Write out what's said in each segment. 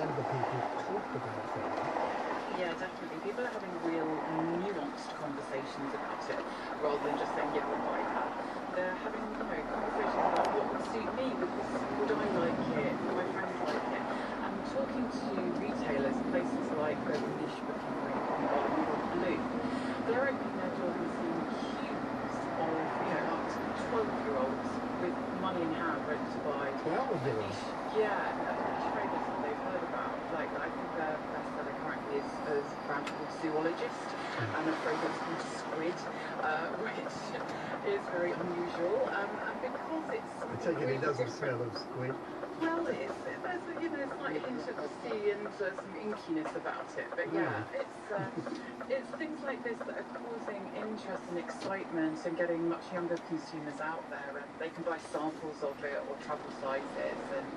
younger people talk about it. Yeah, definitely. People are having real nuanced conversations about it, rather than just saying, yeah, we'll buy that. They're having, conversations about what would suit me, would I like it, would my friends like it? And talking to retailers, places like Niche Booking or Blue, they're opening their doors and seeing queues of, up to 12-year-olds with money in hand ready to buy. 12-year-olds? Yeah, niche fragrance that they've heard about. Like, I think their bestseller currently is a brand called Zoologist, and a fragrance called Squid, which is very unusual. And because it's... I take it doesn't smell of squid. Well, there's a slight hint of the sea and some inkiness about it. But yeah, it's things like this that are causing interest and excitement and getting much younger consumers out there. And they can buy samples of it or travel sizes and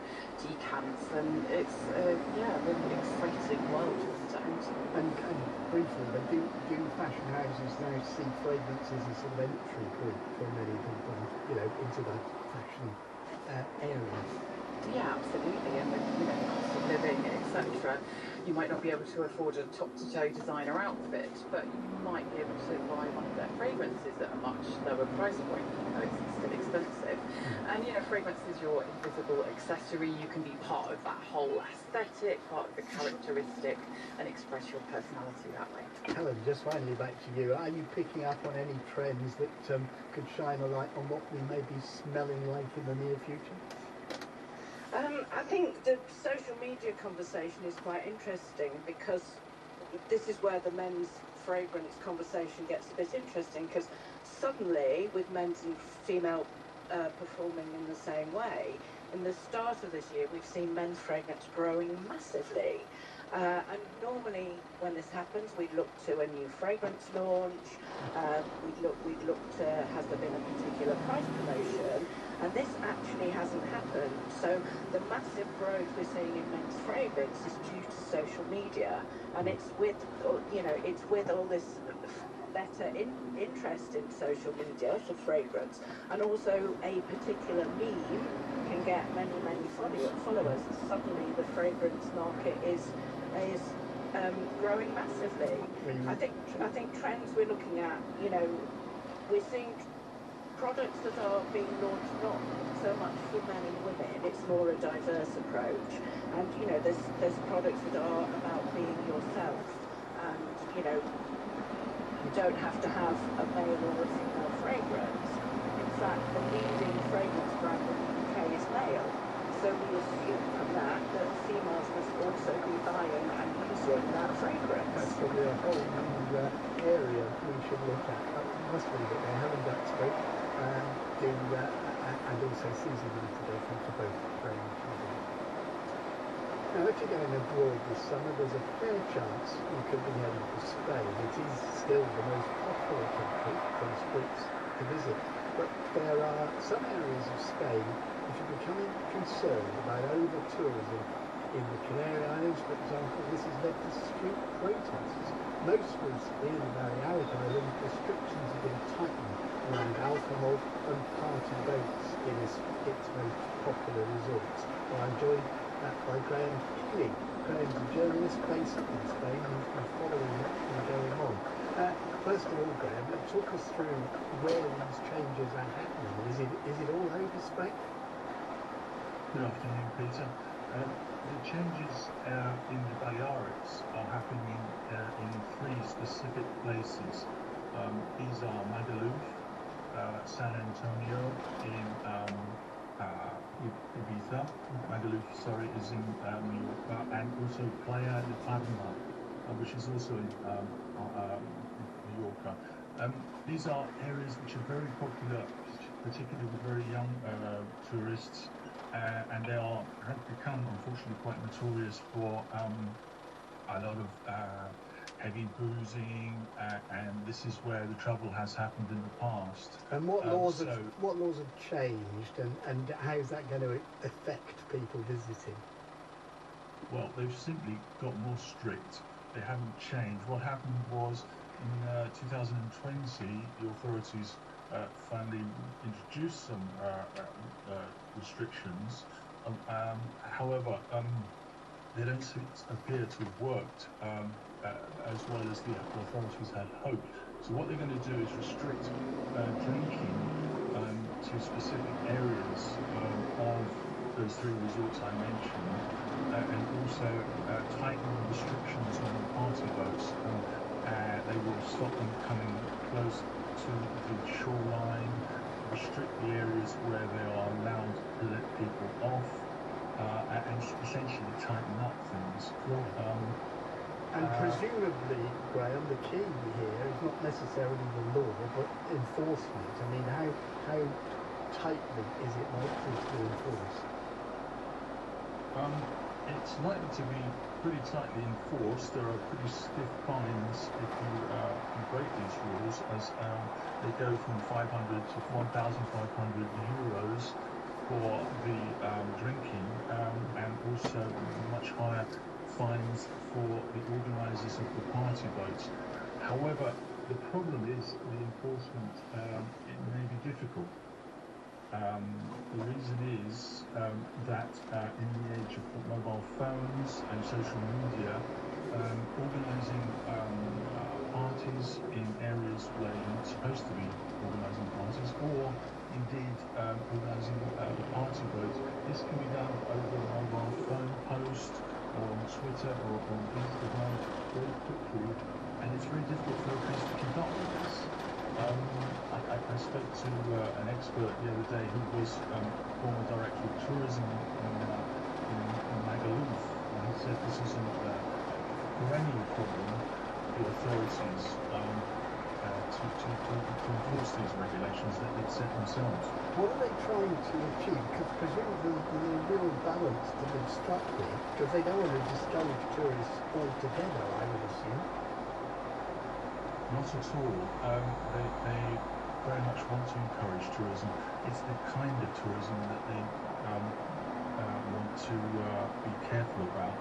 decants. And it's, really exciting world to enter. And briefly, but do fashion houses now see fragrances as sort of entry point for many people, into that fashion area? Yeah, absolutely. And with cost of living, etc., you might not be able to afford a top-to-toe designer outfit, but you might be able to buy one of their fragrances at a much lower price point. It's still expensive. And fragrance is your invisible accessory. You can be part of that whole aesthetic, part of the characteristic, and express your personality that way. Helen, just finally back to you. Are you picking up on any trends that could shine a light on what we may be smelling like in the near future? I think the social media conversation is quite interesting, because this is where the men's fragrance conversation gets a bit interesting, because suddenly, with men's and female performing in the same way, in the start of this year we've seen men's fragrance growing massively. And normally when this happens, we'd look to a new fragrance launch, we'd look to, has there been a particular price promotion, and this actually hasn't happened. So the massive growth we're seeing in men's fragrance is due to social media, and it's with all this better interest in social media for fragrance, and also a particular meme can get many followers. Suddenly the fragrance market is growing massively. I think trends we're looking at, we're seeing products that are being launched not so much for men and women, it's more a diverse approach. And there's products that are about being yourself, and you don't have to have a male or a female fragrance. In fact, the leading fragrance brand in the UK is male. So we assume from that females must also be buying and using that fragrance. That's probably a whole new area we should look at. I must leave it there. Helen Duxbury, and also Susie Winterday to both very much. Now, if you're going abroad this summer, there's a fair chance you could be heading to Spain. It is still the most popular country for Brits to visit, but there are some areas of Spain which are becoming concerned about over-tourism. In the Canary Islands, for example, this has led to street protests. Most recently in the Balearic Islands, restrictions have been tightened around alcohol and party boats in its most popular resorts. Well, I'm joined by Graham Healy. Graham's a journalist based in Spain who's been following what's been going on. First of all, Graham, talk us through where these changes are happening. Is it all over Spain? Good afternoon, Peter. The changes in the Balearics are happening in three specific places. These are Magaluf, San Antonio in Ibiza. Magaluf, is in Mallorca, and also Playa de Palma, which is also in Mallorca. These are areas which are very popular, particularly with very young tourists. And they have become, unfortunately, quite notorious for a lot of heavy boozing, and this is where the trouble has happened in the past. And what laws have changed, and how is that going to affect people visiting? Well, they've simply got more strict. They haven't changed. What happened was in 2020, the authorities finally introduced some restrictions. However, they don't appear to have worked as well as the authorities had hoped. So what they're going to do is restrict drinking to specific areas of those three resorts I mentioned, and also tighten restrictions on party boats. They will stop them coming close to the shoreline, restrict the areas where they are allowed to let people off, and essentially tighten up things. And presumably, Graham, the key here is not necessarily the law, but enforcement. I mean, how tightly is it likely to be enforced? It's likely to be pretty tightly enforced. There are pretty stiff fines if you break these rules, as they go from 500 to 1,500 euros for the drinking, and also much higher fines for the organisers of the party boats. However, the problem is the enforcement, it may be difficult. The reason is that in the age of mobile phones and social media, organising parties in areas where you're not supposed to be organising parties, or indeed organising a party boat, this can be done over a mobile phone post, or on Twitter, or on Instagram very quickly, and it's very difficult for the police to keep up with this. I spoke to an expert the other day who was former director of tourism in Magaluf, and he said this is a perennial problem for the authorities to enforce these regulations that they've set themselves. What are they trying to achieve? Because presumably there's a real balance to be struck here, because they don't want to discourage tourists altogether, I would assume. Not at all. They very much want to encourage tourism. It's the kind of tourism that they want to be careful about.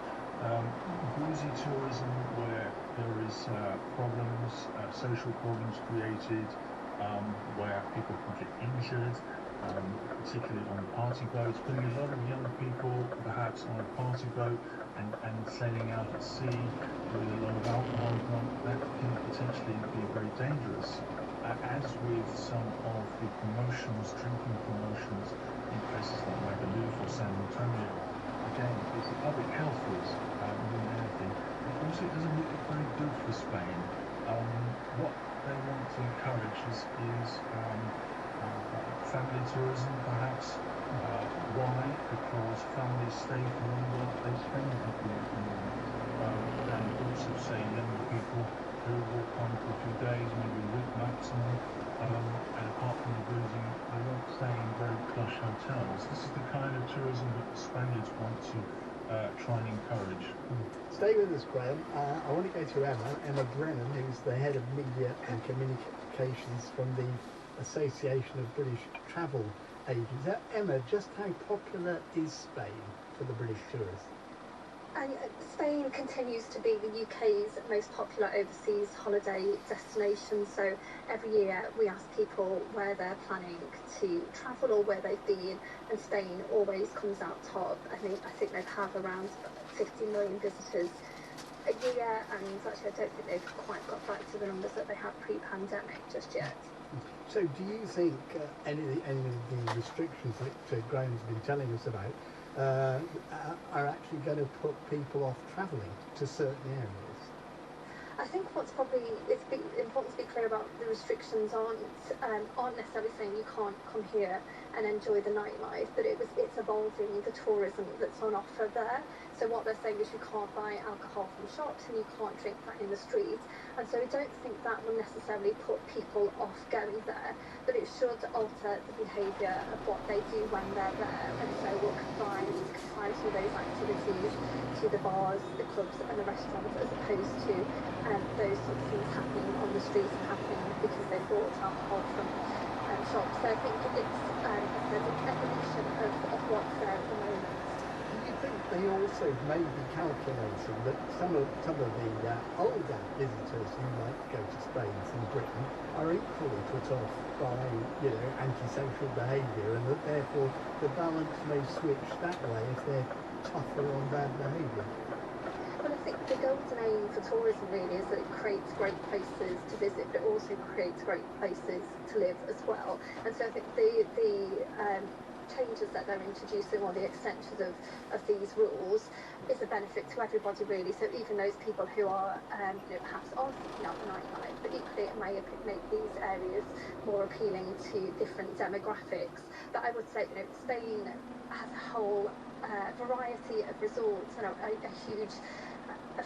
Boozy tourism, where there is problems, social problems created, where people can get injured, particularly on party boats, putting a lot of young people perhaps on a party boat and sailing out at sea with a lot of alcohol, that can potentially be very dangerous. As with some of the promotions, drinking promotions in places like Magaluf or San Antonio, again, it's a public health risk more than anything. Also, it doesn't look very good for Spain. What they want to encourage is family tourism, perhaps. Why? Because families stay for longer, they spend more, than also, say, younger people who will come for a few days, maybe a week maximum, and apart from the boozing, they won't stay in very plush hotels. This is the kind of tourism that the Spaniards want to try and encourage. Stay with us, Graham. I want to go to Emma Brennan, who's the head of media and communications from the Association of British Travel Agents. Emma, just how popular is Spain for the British tourist? Spain continues to be the UK's most popular overseas holiday destination. So every year we ask people where they're planning to travel or where they've been, and Spain always comes out top. I think they have around 50 million visitors a year, and actually I don't think they've quite got back to the numbers that they had pre-pandemic just yet. So do you think any of the restrictions that Graham's been telling us about are actually going to put people off travelling to certain areas? I think what's probably important to be clear about the restrictions aren't necessarily saying you can't come here and enjoy the nightlife, but it's evolving the tourism that's on offer there. So what they're saying is you can't buy alcohol from shops and you can't drink that in the streets. And so I don't think that will necessarily put people off going there, but it should alter the behaviour of what they do when they're there. And so we'll confine some of those activities to the bars, the clubs and the restaurants, as opposed to those sorts of things happening on the streets and happening because they bought alcohol from shops. So I think it's there's an evolution of what's there at the moment. Do you think they also may be calculating that some of the older visitors who might go to Spain from Britain are equally put off by antisocial behaviour, and that therefore the balance may switch that way if they're tougher on bad behaviour? Well, I think the golden aim for tourism really is that it creates great places to visit, but it also creates great places to live as well. And so I think the changes that they're introducing, or the extensions of these rules, is a benefit to everybody really. So even those people who are perhaps aren't seeking out the nightlife, but equally it may make these areas more appealing to different demographics. But I would say Spain has a whole variety of resorts and a huge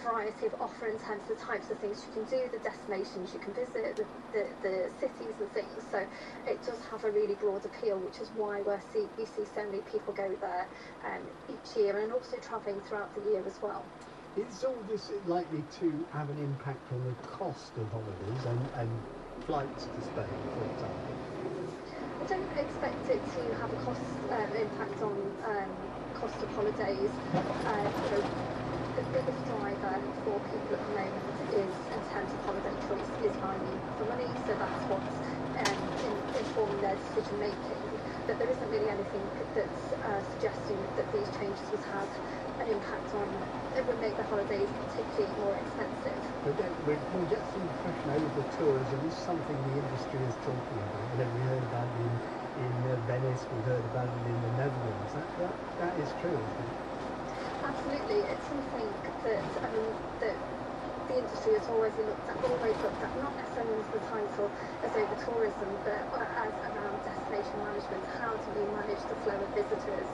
variety of offer in terms of the types of things you can do, the destinations you can visit, the cities and things. So it does have a really broad appeal, which is why we see so many people go there each year, and also travelling throughout the year as well. Is all this likely to have an impact on the cost of holidays and flights to Spain, for example? I don't expect it to have a cost impact on cost of holidays. The biggest driver for people at the moment is, in terms of holiday choice, is value for money. So that's what's informing their decision making. But there isn't really anything that's suggesting that these changes would have an impact on, it would make the holidays particularly more expensive. But then we'll get some impression over tourism is something the industry is talking about. We heard about it in Venice, we've heard about it in the Netherlands. That is true, isn't it? Absolutely, it's something that the industry has always looked at, not necessarily under the title as over tourism, but as around destination management. How do we manage the flow of visitors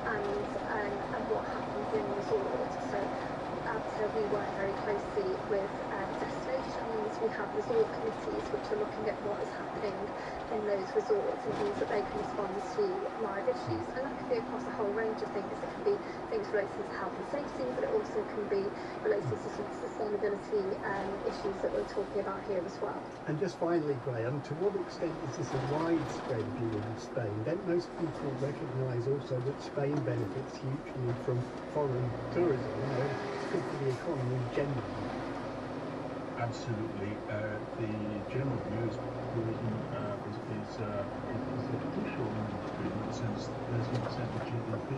and what happens in resorts? So we work very closely with destinations. We have resort committees which are looking at what is happening in those resorts and things that they can respond to live issues. And that can be across a whole range of things. It can be things relating to health and safety, but it also can be related to some sustainability issues that we're talking about here as well. And just finally, Graham, to what extent is this a widespread view in Spain? Don't most people recognise also that Spain benefits hugely from foreign tourism? It's good for the economy generally. Absolutely. The general view is tourism is a crucial industry in the sense that 30% of GDP.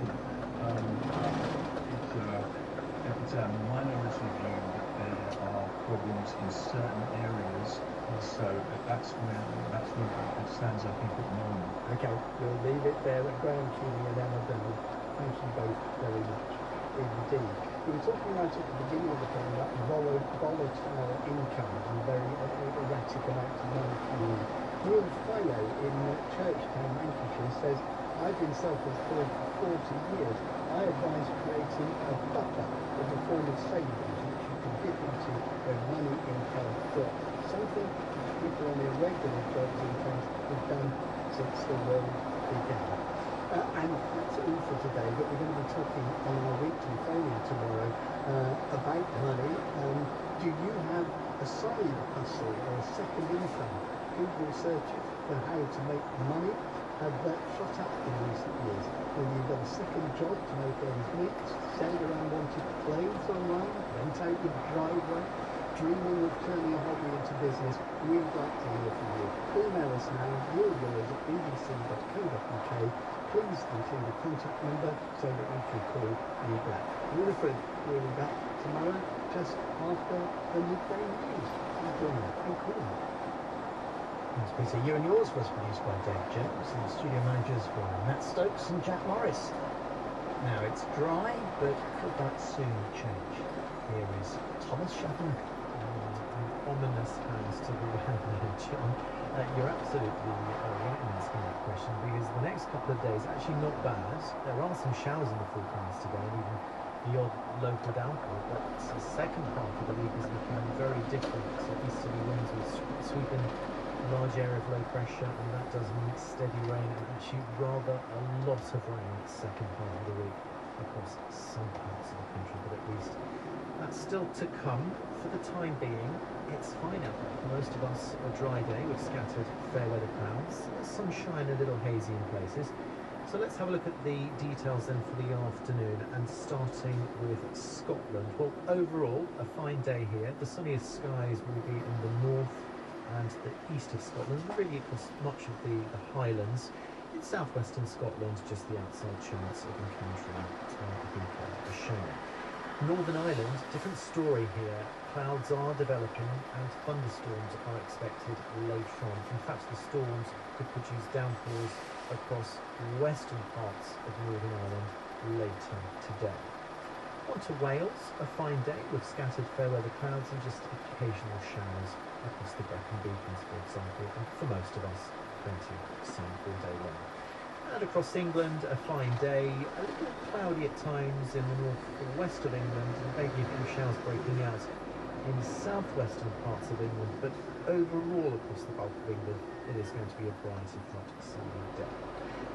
It's a minority view that there are problems in certain areas, so that's where it stands, I think, at the moment. Okay, we'll leave it there at Graham Keeley and Emma Bell. Thank you both very much indeed. We were talking right at the beginning of the program about volatile income and very erratic amounts of money coming in. Neil Philo in Churchtown, Lancashire says, I've been self-employed for 40 years. I advise creating a buffer in the form of savings which you can dip into when money income drops. Something which people on irregular jobs incomes have done since the world began. And that's all for today, but we're going to be talking on our weekly phone-in tomorrow about money. Do you have a side hustle or a second income? Google searches for how to make money have shot up in recent years. Whether you've got a second job to make ends meet, sell around wanted clothes online, rent out your driveway, dreaming of turning a hobby into business, we'd like to hear from you. Email us now, yours at bbc.co.uk. Please include a contact number so that we can call you back. Winifred will be back tomorrow just after the midday news. Thank you. Thanks, Peter. You and Yours was produced by Dave Jones, and the studio managers were Matt Stokes and Jack Morris. Now it's dry, but could that soon change? Here is Thomas Shatton. An ominous hands to the weather, John. You're absolutely right in asking that question, because the next couple of days actually not bad. There are some showers in the forecast today, and even the odd local downpour, but the second half of the week is looking very different. So easterly winds will sweep in a large area of low pressure, and that does mean steady rain, and actually rather a lot of rain the second half of the week across some parts of the country, but at least that's still to come. For the time being, it's fine out there. For most of us, a dry day with scattered fair weather clouds. Sunshine a little hazy in places. So let's have a look at the details then for the afternoon, and starting with Scotland. Well, overall, a fine day here. The sunniest skies will be in the north and the east of Scotland, really across much of the Highlands. In southwestern Scotland, just the outside chance of encountering a shower. Northern Ireland, different story here. Clouds are developing and thunderstorms are expected later on. In fact, the storms could produce downpours across western parts of Northern Ireland later today. On to Wales, a fine day with scattered fair weather clouds and just occasional showers across the Brecon Beacons, for example, and for most of us, plenty of sun all day long. And across England, a fine day, a little cloudy at times in the north or west of England, and maybe a few showers breaking out in southwestern parts of England, but overall across the bulk of England, it is going to be a bright, if not sunny day.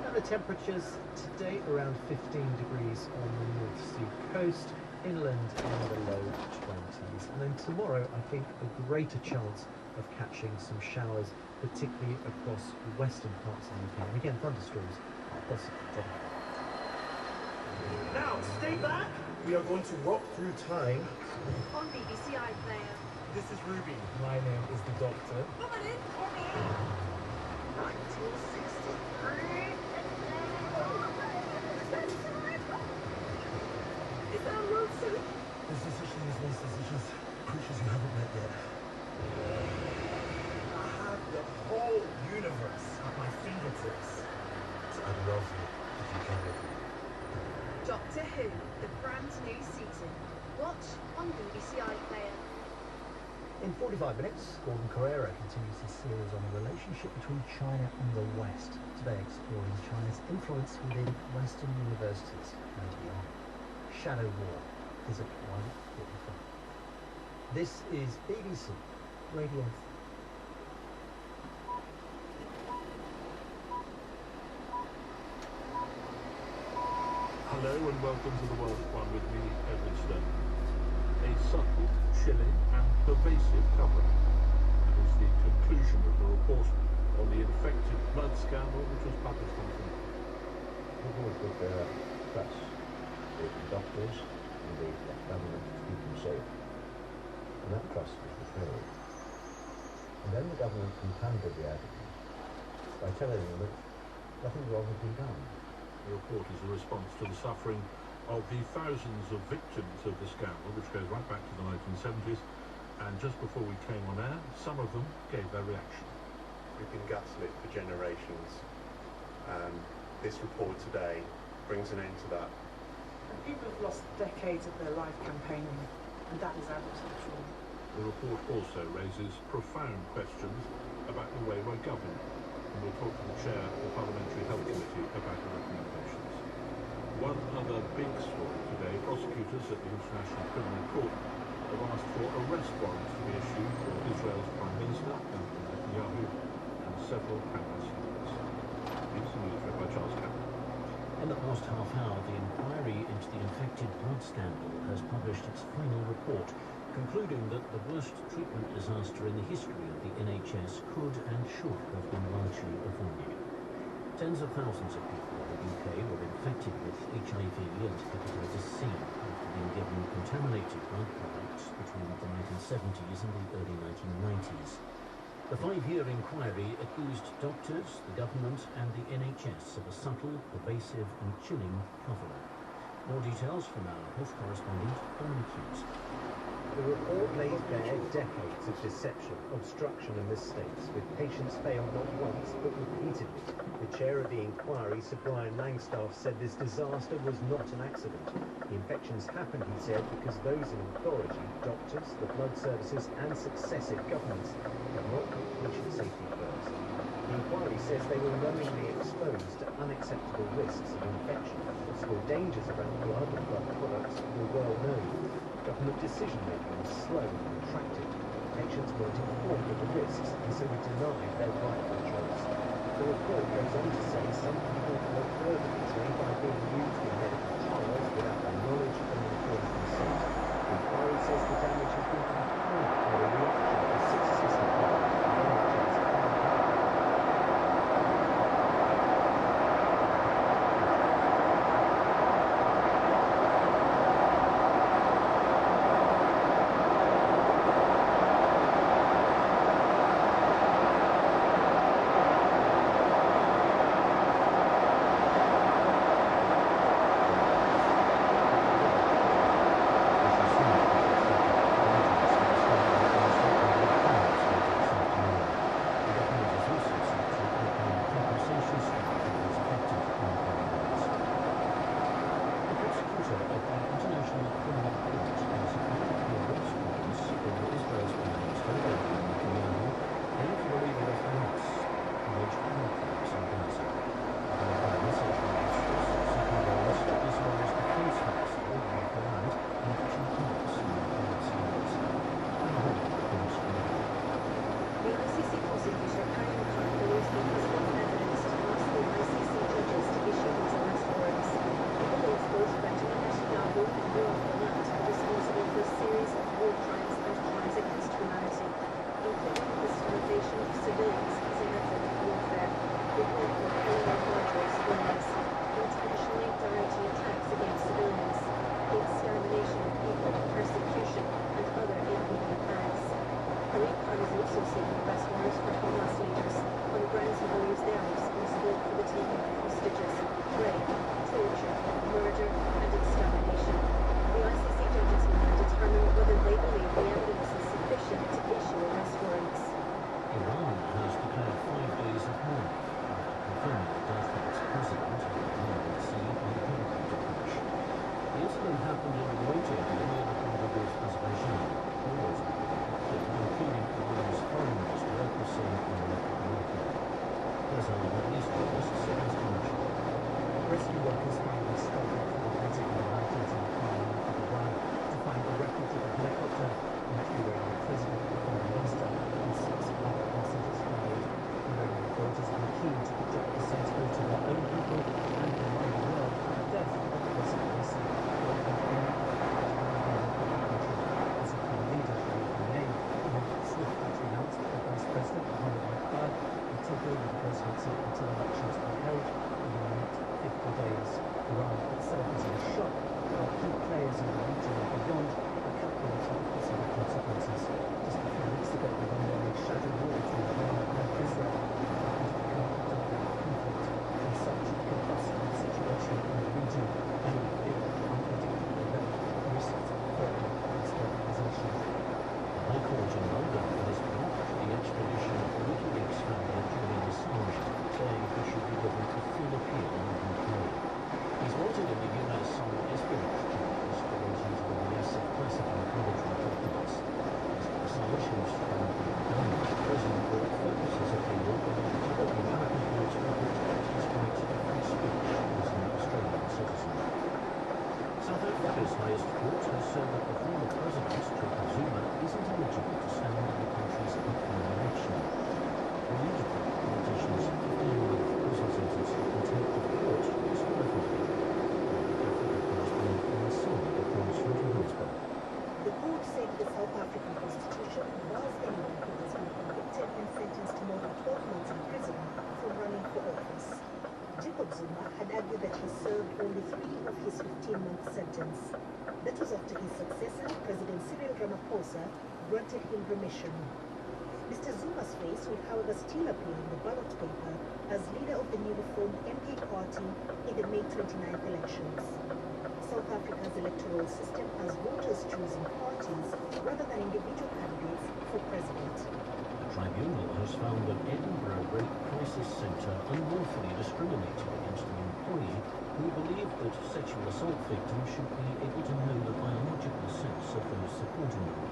And the temperatures today around 15 degrees on the North Sea coast, inland in the low 20s. And then tomorrow, I think a greater chance of catching some showers, particularly across western parts of the UK. And again, thunderstorms are possible. Now, stay back. We are going to rock through time. On BBC iPlayer. This is Ruby. My name is the Doctor. Come on in, for me. 1963. Is that Wilson? This decision is one decisions creatures you haven't met yet. I have the whole universe at my fingertips. So I'd love you if you came with me. Doctor Who, the brand new season. Watch on BBC iPlayer. In 45 minutes, Gordon Carrera continues his series on the relationship between China and the West, today exploring China's influence within Western universities and beyond. Shadow War, Visit 145. This is BBC Radio 4. Hello and welcome to the World at One with me, Edward Stone. A subtle, chilling and pervasive cover. That is the conclusion of the report on the infected blood scandal which was published on Friday. We've always put their trust with the doctors and the government to keep them safe. And that trust was betrayed. And then the government compounded the attitude by telling them that nothing wrong had been done. The report is a response to the suffering of the thousands of victims of the scandal, which goes right back to the 1970s. And just before we came on air, some of them gave their reaction. We've been gaslit for generations. This report today brings an end to that. And people have lost decades of their life campaigning, and that is added to the trauma. The report also raises profound questions about the way we're governed. And we'll talk to the chair of the Parliamentary Health Committee about the recommendations. One other big story today, prosecutors at the International Criminal Court have asked for arrest warrants to be issued for Israel's Prime Minister, Benjamin Netanyahu, and several Hamas leaders. News and news read by Charles Campbell. In the past half hour, the inquiry into the infected blood scandal has published its final report, concluding that the worst treatment disaster in the history of the NHS could and should have been largely avoided. Tens of thousands of people in the UK were infected with HIV and hepatitis C after being given contaminated blood products between the 1970s and the early 1990s. The 5-year inquiry accused doctors, the government and the NHS of a subtle, pervasive and chilling cover-up. More details from our health correspondent, Dominic Hughes. The report lays bare decades of deception, obstruction and mistakes, with patients failed not once but repeatedly. The chair of the inquiry, Sir Brian Langstaff, said this disaster was not an accident. The infections happened, he said, because those in authority, doctors, the blood services and successive governments have not put patient safety first. The inquiry says they were knowingly exposed to unacceptable risks of infection. Possible dangers around blood and blood products were well known. Government decision-making was slow and protracted. Patients weren't informed of the risks and so were denied their rightful choice. The report goes on to say some people were further betrayed by being used in medical trials without their knowledge and informed consent. The inquiry says the damage has been compounded by the reaction of successive associated press warrant for Hamas leaders on the grounds he believes they are responsible for the taking of hostages, rape, torture, murder and extermination. The ICC judges will now determine whether they believe the evidence is sufficient to issue arrest warrants. Iran has declared 5 days of mourning after confirming the death of its president in the Red Sea by a helicopter crash. The incident happened in Rojava near the border with Azerbaijan. All those people, including Iran's foreign minister, were saved by a local military. There's a Middle East witness, Sebastian Mitchell. Rescue workers finally struggled for the Atlantic in the mountains in Ukraine for the run to find the wreckage of a helicopter including the president, the prime minister, and 6 other passengers died. American authorities are keen to project the sensible to their own people and the wider world the death of the president Recep Tayyip Erdogan as a key leader of the UNA swiftly announced that the vice president Mohammed Akbar would take over the presidency until elections are held in the next 50 days. Iran itself is in shock, while key players in the region and beyond are calculating the possible consequences. Just a few weeks ago, the ongoing shadow war between Iran and Israel had become a direct conflict, and such could worsen the situation in the region and it unpredictable level risks further destabilization. The High Court in London has blocked the extradition of WikiLeaks founder Julian Assange, saying he should be given a full appeal in the UK. He's wanted in the US on espionage charges relating to the release of classified military documents. Mr. Assange, who's currently in Ghana, prison court focuses appeal on the American courts will protect his right to free speech as an Australian citizen. South Africa's highest court has said that the former president, Jacob Zuma, isn't eligible to stand in the country's upcoming election. Allegedly, politicians 15 month prison sentence for contempt of court disqualified him. The court said the South African Constitution allows anyone who has been convicted and sentenced to more than 12 months in prison from running for office. Jacob Zuma had argued that he served only 3 of his 15-month sentence. That was after his successor, President Cyril Ramaphosa, granted him remission. Mr. Zuma's face will however still appear in the ballot paper as leader of the newly formed MK party in the May 29th elections. South Africa's electoral system has voters choosing parties rather than individual candidates for president. The tribunal has found that Edinburgh Rape Crisis Centre unlawfully discriminated against an employee who believed that sexual assault victims should be able to know the biological sex of those supporting them.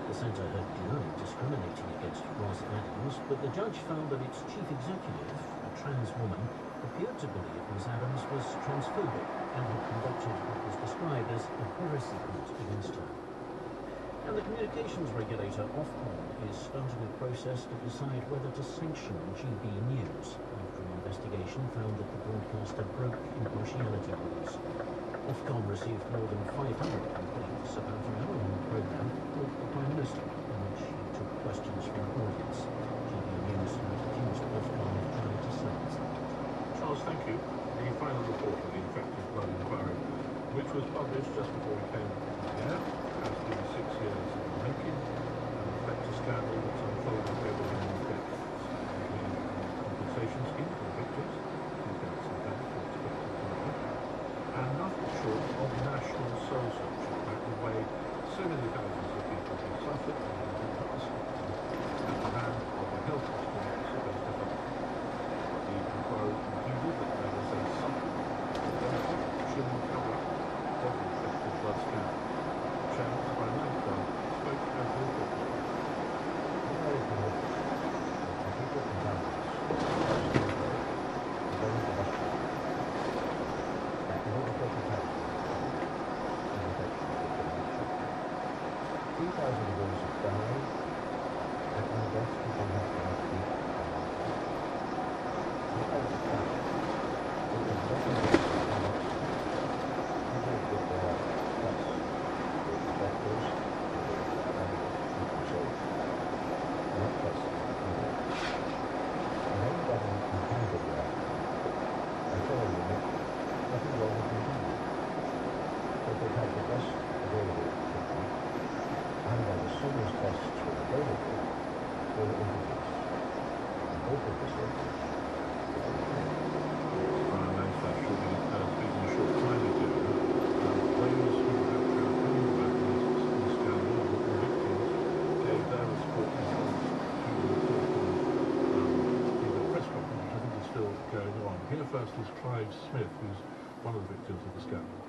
The centre had denied discriminating against Ross Adams, but the judge found that its chief executive, a trans woman, appeared to believe Ms. Adams was transphobic and had conducted what was described as a heresy plot against her. And the communications regulator, Ofcom, is starting a process to decide whether to sanction GB News after an investigation found that the broadcaster broke impartiality rules. Ofcom received more than 500 complaints about an hour-long programme called The Prime Minister, in which he took questions from the audience. GB News had accused Ofcom of trying to silence them. Charles, thank you. The final report of the infected blood inquiry, which was published just before we came to the air, has been 6 years in the making and reflects a scandal that's unfolded over many decades, including the compensation scheme for the victims, details of that are expected tomorrow, and nothing short of national soul searching about the way so many thousands of people have suffered and been past at the hand of a health system supposed to help. The inquiry concluded that there was a supplement benefit should cover of infected blood scandal. Chairman Prime Minister spoke as the report. were introduced. And both of the sources. Speaking a short time ago, those who had campaigned about this scandal, the victims, gave their response to the report in the press conference, which I think is still going on. Here first is Clive Smith, who's one of the victims of the scandal.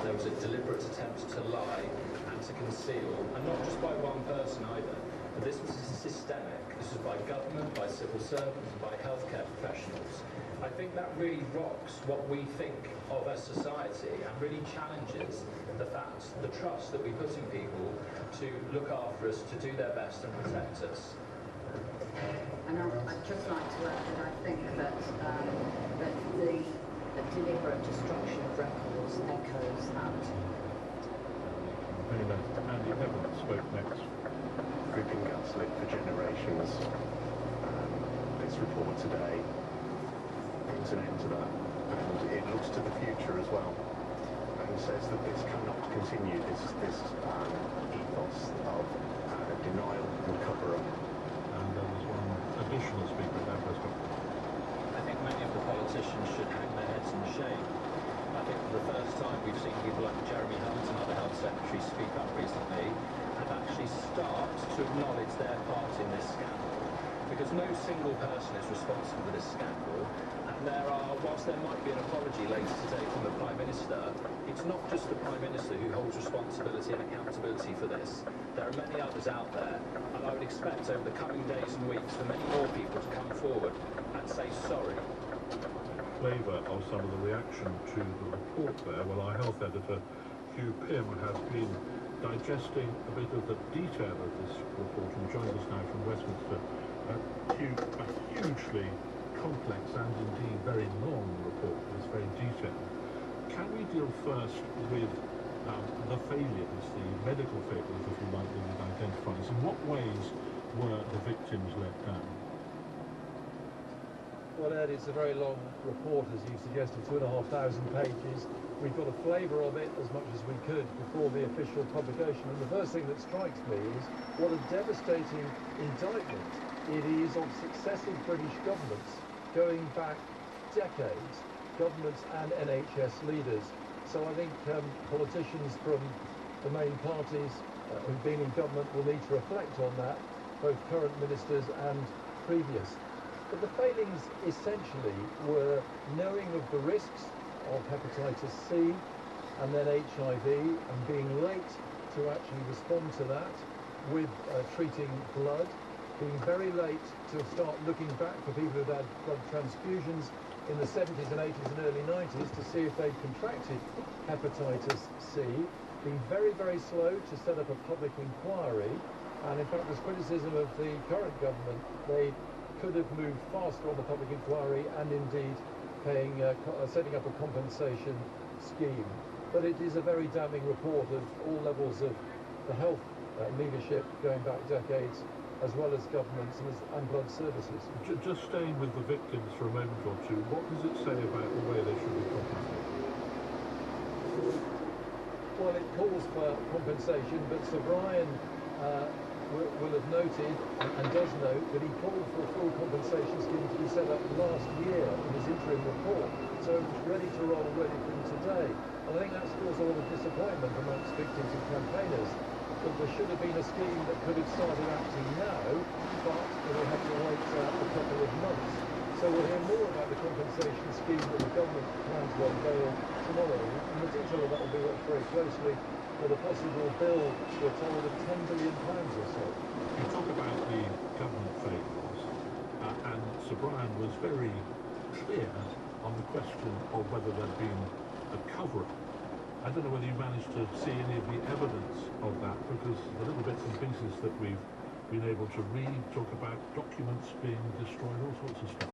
There was a deliberate attempt to lie and to conceal, and not just by one person either, but this was systemic. This was by government, by civil servants, and by healthcare professionals. I think that really rocks what we think of as society and really challenges the fact, the trust that we put in people to look after us, to do their best and protect us. And I'd just like to add that I think that the deliberate destruction of records echoes that. Andy Evans spoke next. We've been gaslit for generations. This report today brings an end to that, and it looks to the future as well, and says that this cannot continue, this ethos of denial and cover-up. And there was one additional speaker at that press conference. I think many of the politicians should hang their heads in shame. I think for the first time we've seen people like Jeremy Hunt and other health secretaries speak up recently and actually start to acknowledge their part in this scandal. Because no single person is responsible for this scandal, and whilst there might be an apology later today from the Prime Minister, it's not just the Prime Minister who holds responsibility and accountability for this. There are many others out there, and I would expect over the coming days and weeks for many more people to come forward and say sorry. Flavour of some of the reaction to the report there. Well, our health editor, Hugh Pym, has been digesting a bit of the detail of this report and joins us now from Westminster. Hugh, a hugely complex and indeed very long report. It's very detailed. Can we deal first with the failures, the medical failures, if you like, that it identifies? In what ways were the victims let down? Well, Ed, it's a very long report, as you suggested, 2,500 pages. We've got a flavour of it as much as we could before the official publication. And the first thing that strikes me is what a devastating indictment it is of successive British governments going back decades, governments and NHS leaders. So I think politicians from the main parties who've been in government will need to reflect on that, both current ministers and previous. But the failings essentially were knowing of the risks of hepatitis C and then HIV and being late to actually respond to that with treating blood, being very late to start looking back for people who'd had blood transfusions in the 70s and 80s and early 90s to see if they'd contracted hepatitis C, being very, very slow to set up a public inquiry, and in fact there's criticism of the current government. They could have moved faster on the public inquiry and indeed setting up a compensation scheme. But it is a very damning report of all levels of the health leadership going back decades, as well as governments and blood services. Just staying with the victims for a moment or two, what does it say about the way they should be compensated? Well, it calls for compensation, but Sir Brian will have noted and does note that he called for a full compensation scheme to be set up last year in his interim report, so it was ready to roll ready from today. And I think that's caused a lot of disappointment amongst victims and campaigners, that there should have been a scheme that could have started acting now, but it will have to wait a couple of months. So we'll hear more about the compensation scheme that the government plans to unveil tomorrow, and the detail of that will be watched very closely. For the possible bill, we're told, of £10 billion or so. You talk about the government failures, and Sir Brian was very clear on the question of whether there'd been a cover-up. I don't know whether you managed to see any of the evidence of that, because the little bits and pieces that we've been able to read talk about documents being destroyed, all sorts of stuff.